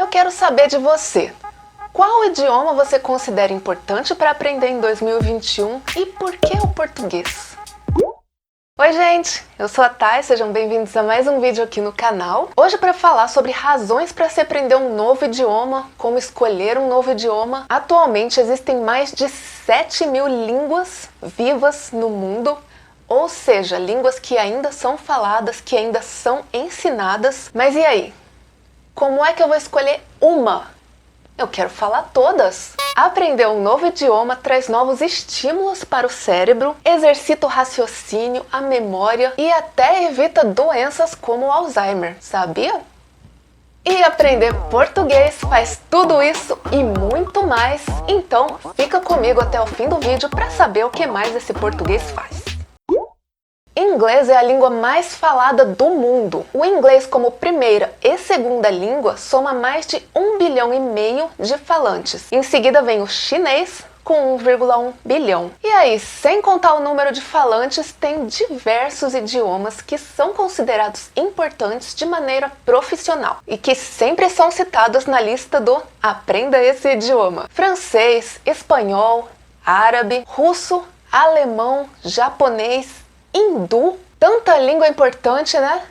eu quero saber de você. Qual idioma você considera importante para aprender em 2021 e por que o português? Oi gente, eu sou a Thay, sejam bem-vindos a mais um vídeo aqui no canal. Hoje para falar sobre razões para se aprender um novo idioma, como escolher um novo idioma. Atualmente existem mais de 7.000 línguas vivas no mundo, ou seja, línguas que ainda são faladas, que ainda são ensinadas. Mas e aí? Como é que eu vou escolher uma? Eu quero falar todas! Aprender um novo idioma traz novos estímulos para o cérebro, exercita o raciocínio, a memória e até evita doenças como o Alzheimer, sabia? E aprender português faz tudo isso e muito mais, então fica comigo até o fim do vídeo para saber o que mais esse português faz. Inglês é a língua mais falada do mundo. O inglês, como primeira e segunda língua, soma mais de 1,5 bilhão de falantes. Em seguida vem o chinês, com 1,1 bilhão. E aí, sem contar o número de falantes, tem diversos idiomas que são considerados importantes de maneira profissional e que sempre são citados na lista do Aprenda esse idioma. Francês, espanhol, árabe, russo, alemão, japonês, hindu. Tanta língua importante, né?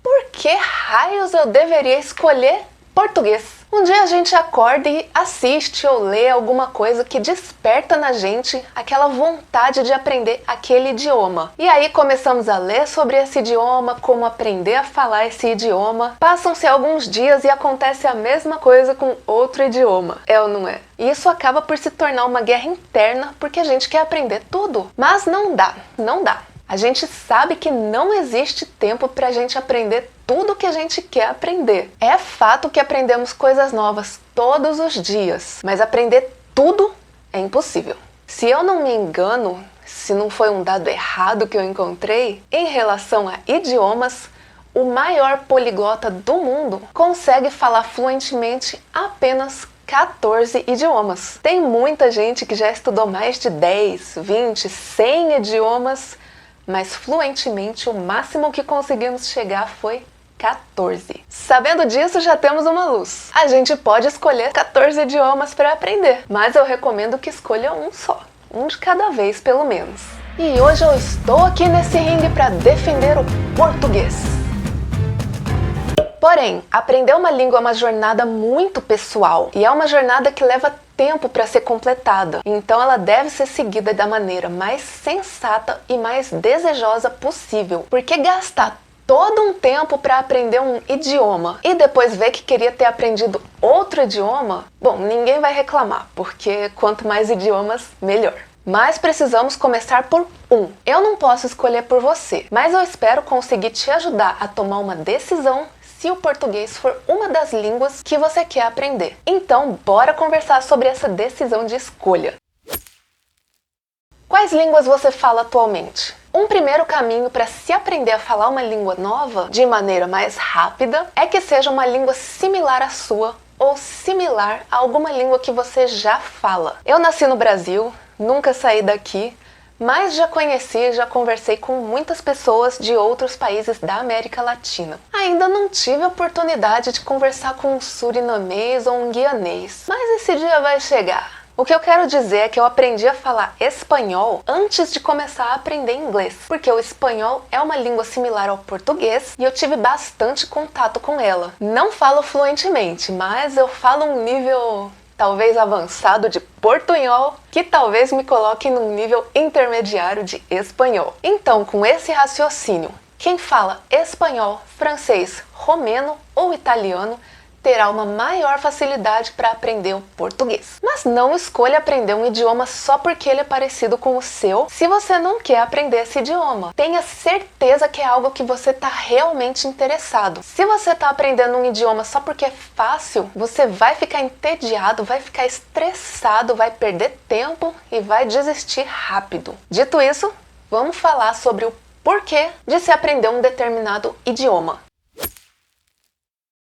Por que raios eu deveria escolher português? Um dia a gente acorda e assiste ou lê alguma coisa que desperta na gente aquela vontade de aprender aquele idioma. E aí começamos a ler sobre esse idioma, como aprender a falar esse idioma. Passam-se alguns dias e acontece a mesma coisa com outro idioma. É ou não é? E isso acaba por se tornar uma guerra interna porque a gente quer aprender tudo. Mas não dá, não dá. A gente sabe que não existe tempo para a gente aprender tudo o que a gente quer aprender. É fato que aprendemos coisas novas todos os dias, mas aprender tudo é impossível. Se eu não me engano, se não foi um dado errado que eu encontrei, em relação a idiomas, o maior poliglota do mundo consegue falar fluentemente apenas 14 idiomas. Tem muita gente que já estudou mais de 10, 20, 100 idiomas, mas fluentemente o máximo que conseguimos chegar foi 14. Sabendo disso, já temos uma luz. A gente pode escolher 14 idiomas para aprender, mas eu recomendo que escolha um só, um de cada vez pelo menos. E hoje eu estou aqui nesse ringue para defender o português. Porém, aprender uma língua é uma jornada muito pessoal e é uma jornada que leva tempo para ser completada. Então ela deve ser seguida da maneira mais sensata e mais desejosa possível. Porque gastar todo um tempo para aprender um idioma e depois ver que queria ter aprendido outro idioma, bom, ninguém vai reclamar, porque quanto mais idiomas, melhor. Mas precisamos começar por um. Eu não posso escolher por você, mas eu espero conseguir te ajudar a tomar uma decisão se o português for uma das línguas que você quer aprender. Então, bora conversar sobre essa decisão de escolha. Quais línguas você fala atualmente? Um primeiro caminho para se aprender a falar uma língua nova de maneira mais rápida é que seja uma língua similar à sua ou similar a alguma língua que você já fala. Eu nasci no Brasil, nunca saí daqui, mas já conheci e já conversei com muitas pessoas de outros países da América Latina. Ainda não tive a oportunidade de conversar com um surinamês ou um guianês, mas esse dia vai chegar. O que eu quero dizer é que eu aprendi a falar espanhol antes de começar a aprender inglês, porque o espanhol é uma língua similar ao português e eu tive bastante contato com ela. Não falo fluentemente, mas eu falo um nível talvez avançado de portunhol, que talvez me coloque num nível intermediário de espanhol. Então, com esse raciocínio, quem fala espanhol, francês, romeno ou italiano terá uma maior facilidade para aprender o português. Mas não escolha aprender um idioma só porque ele é parecido com o seu, se você não quer aprender esse idioma. Tenha certeza que é algo que você está realmente interessado. Se você está aprendendo um idioma só porque é fácil, você vai ficar entediado, vai ficar estressado, vai perder tempo e vai desistir rápido. Dito isso, vamos falar sobre o porquê de se aprender um determinado idioma.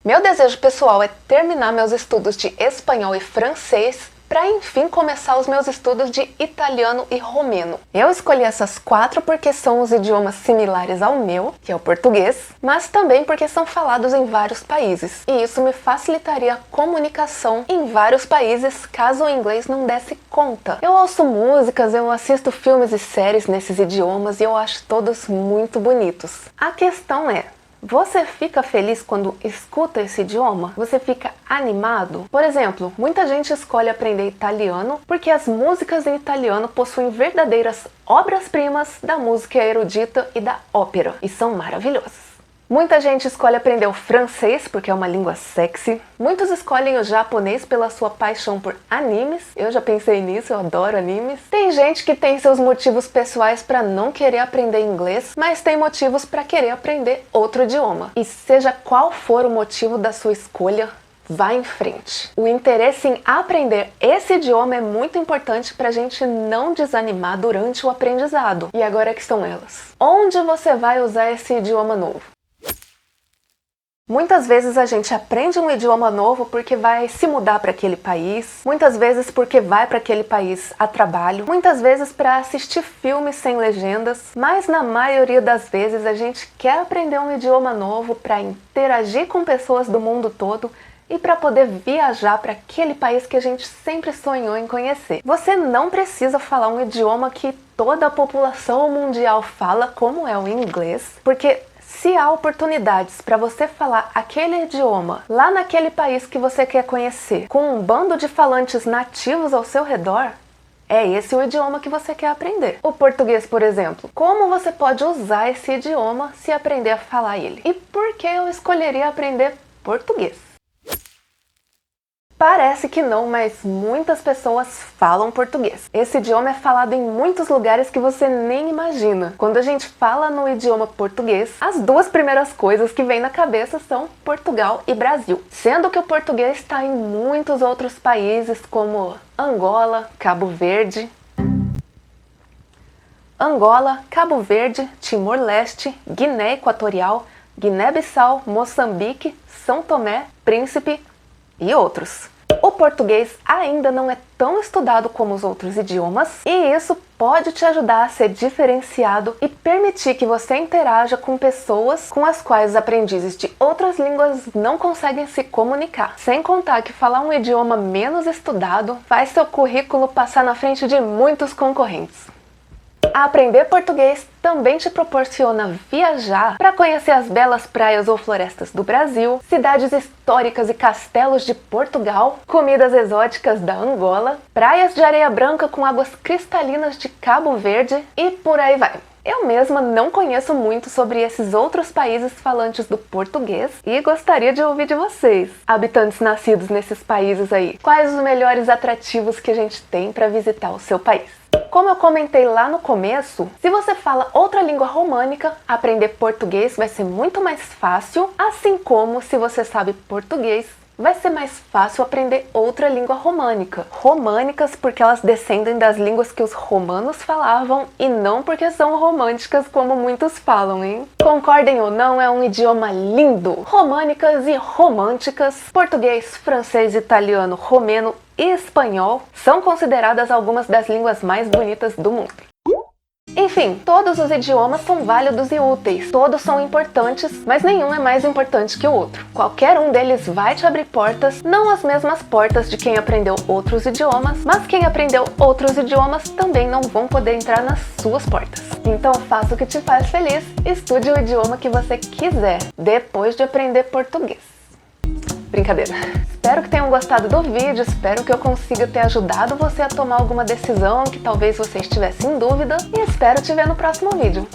Meu desejo pessoal é terminar meus estudos de espanhol e francês para enfim começar os meus estudos de italiano e romeno. Eu escolhi essas 4 porque são os idiomas similares ao meu, que é o português, mas também porque são falados em vários países, e isso me facilitaria a comunicação em vários países caso o inglês não desse conta. Eu ouço músicas, eu assisto filmes e séries nesses idiomas e eu acho todos muito bonitos. A questão é, você fica feliz quando escuta esse idioma? Você fica animado? Por exemplo, muita gente escolhe aprender italiano porque as músicas em italiano possuem verdadeiras obras-primas da música erudita e da ópera, e são maravilhosas. Muita gente escolhe aprender o francês porque é uma língua sexy. Muitos escolhem o japonês pela sua paixão por animes. Eu já pensei nisso, eu adoro animes. Tem gente que tem seus motivos pessoais para não querer aprender inglês, mas tem motivos para querer aprender outro idioma. E seja qual for o motivo da sua escolha, vá em frente. O interesse em aprender esse idioma é muito importante para a gente não desanimar durante o aprendizado. E agora que são elas. Onde você vai usar esse idioma novo? Muitas vezes a gente aprende um idioma novo porque vai se mudar para aquele país, muitas vezes porque vai para aquele país a trabalho, muitas vezes para assistir filmes sem legendas, mas na maioria das vezes a gente quer aprender um idioma novo para interagir com pessoas do mundo todo e para poder viajar para aquele país que a gente sempre sonhou em conhecer. Você não precisa falar um idioma que toda a população mundial fala, como é o inglês, porque se há oportunidades para você falar aquele idioma lá naquele país que você quer conhecer, com um bando de falantes nativos ao seu redor, é esse o idioma que você quer aprender. O português, por exemplo. Como você pode usar esse idioma se aprender a falar ele? E por que eu escolheria aprender português? Parece que não, mas muitas pessoas falam português. Esse idioma é falado em muitos lugares que você nem imagina. Quando a gente fala no idioma português, as 2 primeiras coisas que vêm na cabeça são Portugal e Brasil. Sendo que o português está em muitos outros países como Angola, Cabo Verde, Timor-Leste, Guiné Equatorial, Guiné-Bissau, Moçambique, São Tomé, Príncipe e outros. O português ainda não é tão estudado como os outros idiomas, e isso pode te ajudar a ser diferenciado e permitir que você interaja com pessoas com as quais os aprendizes de outras línguas não conseguem se comunicar. Sem contar que falar um idioma menos estudado faz seu currículo passar na frente de muitos concorrentes. Aprender português também te proporciona viajar para conhecer as belas praias ou florestas do Brasil, cidades históricas e castelos de Portugal, comidas exóticas da Angola, praias de areia branca com águas cristalinas de Cabo Verde e por aí vai. Eu mesma não conheço muito sobre esses outros países falantes do português e gostaria de ouvir de vocês, habitantes nascidos nesses países aí. Quais os melhores atrativos que a gente tem para visitar o seu país? Como eu comentei lá no começo, se você fala outra língua românica, aprender português vai ser muito mais fácil, assim como se você sabe português, vai ser mais fácil aprender outra língua românica. Românicas porque elas descendem das línguas que os romanos falavam e não porque são românticas como muitos falam, hein? Concordem ou não, é um idioma lindo! Românicas e românticas, português, francês, italiano, romeno e espanhol são consideradas algumas das línguas mais bonitas do mundo. Enfim, todos os idiomas são válidos e úteis, todos são importantes, mas nenhum é mais importante que o outro. Qualquer um deles vai te abrir portas, não as mesmas portas de quem aprendeu outros idiomas, mas quem aprendeu outros idiomas também não vão poder entrar nas suas portas. Então faça o que te faz feliz, estude o idioma que você quiser, depois de aprender português. Brincadeira. Espero que tenham gostado do vídeo, espero que eu consiga ter ajudado você a tomar alguma decisão que talvez você estivesse em dúvida e espero te ver no próximo vídeo.